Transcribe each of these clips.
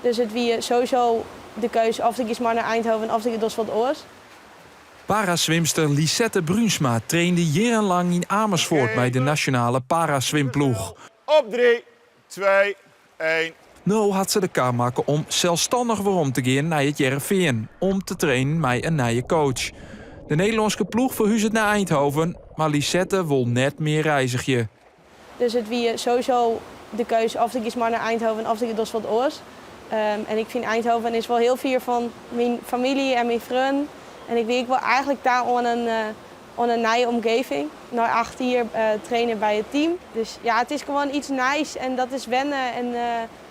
Dus het wie sowieso de keuze of ik eens maar naar Eindhoven of ik dus wat oors. Paraswimster Lisette Brunsma trainde jarenlang in Amersfoort bij de nationale paraswimploeg. Op 3, 2, 1. Nu had ze de kaart maken om zelfstandig weer om te gaan naar het Heerenveen. Om te trainen met een nieuwe coach. De Nederlandse ploeg verhuist naar Eindhoven, maar Lisette wil net meer reizigen. Dus het wie sowieso de keuze of ik eens maar naar Eindhoven of ik dus wat oors. En ik vind Eindhoven is wel heel fier van mijn familie en mijn vrienden. En ik wil eigenlijk daar aan een nieuwe omgeving. Na 8 jaar trainen bij het team. Dus ja, het is gewoon iets nice en dat is wennen.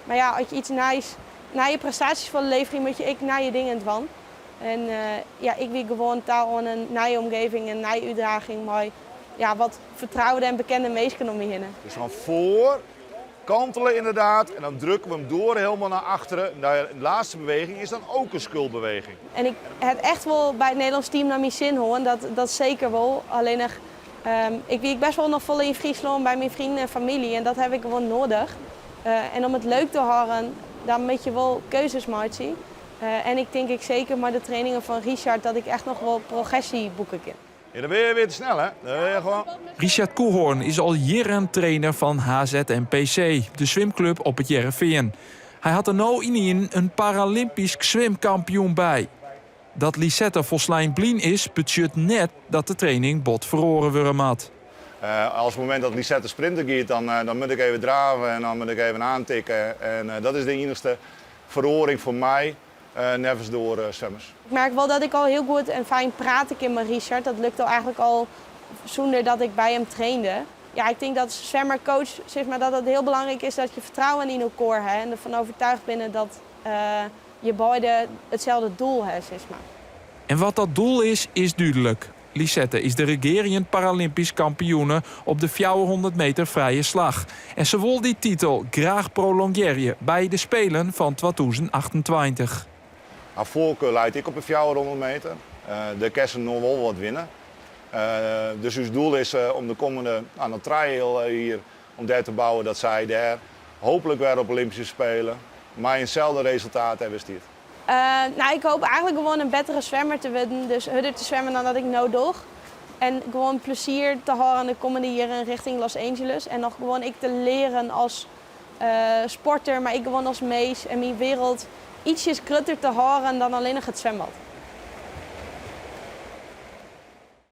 Maar ja, als je iets nice, naar je prestaties wil leveren, moet je ook naar je dingen van. En ja, ik wil gewoon daar aan een nieuwe omgeving, een nieuwe uitdaging. Maar ja, wat vertrouwde en bekende mensen om me heen. Dus van voor, kantelen inderdaad. En dan drukken we hem door helemaal naar achteren. De laatste beweging is dan ook een skulbeweging. En ik het echt wel bij het Nederlands team naar mijn zin hoor. Dat zeker wel. Alleen nog, ik werk best wel nog vol in Friesland bij mijn vrienden en familie. En dat heb ik gewoon nodig. En om het leuk te houden, dan moet je wel keuzes maken. En ik denk zeker met de trainingen van Richard dat ik echt nog wel progressie boeken kan. Ja, dan ben je weer te snel, hè? Dan ben je gewoon... Richard Koehoorn is al jaren trainer van HZMPC, de zwemclub op het Heerenveen. Hij had er nou in een Paralympisch zwemkampioen bij. Dat Lisette Voslijn Blien is, betekent net dat de training bot verloren worden had. Als het moment dat Lisette sprinten gaat, dan moet ik even draven en dan moet ik even aantikken. En dat is de enige verhoring voor mij, nevens door zwemmers. Ik merk wel dat ik al heel goed en fijn praat ik in met Richard. Dat lukt al eigenlijk al zonder dat ik bij hem trainde. Ja, ik denk dat zwemmercoach, zeg maar, dat het heel belangrijk is dat je vertrouwen in elkaar hebt. En ervan overtuigd bent dat je beide hetzelfde doel hebt, zeg maar. En wat dat doel is duidelijk. Lisette is de regerend Paralympisch kampioene op de 400 meter vrije slag. En ze wil die titel graag prolongeren bij de Spelen van 2028. Aan voorkeur leid ik op de 400 meter. De kersen nog wel wat winnen. Dus ons doel is om de komende trial hier om daar te bouwen dat zij daar hopelijk weer op Olympische Spelen. Maar eenzelfde resultaat hebben we stiert. Nou, ik hoop eigenlijk gewoon een betere zwemmer te worden. Dus harder te zwemmen dan dat ik nu doe. En gewoon plezier te houden de komende jaren richting Los Angeles. En nog gewoon ik te leren als sporter, maar ik gewoon als mees en mijn wereld ietsjes groter te houden dan alleen nog het zwembad.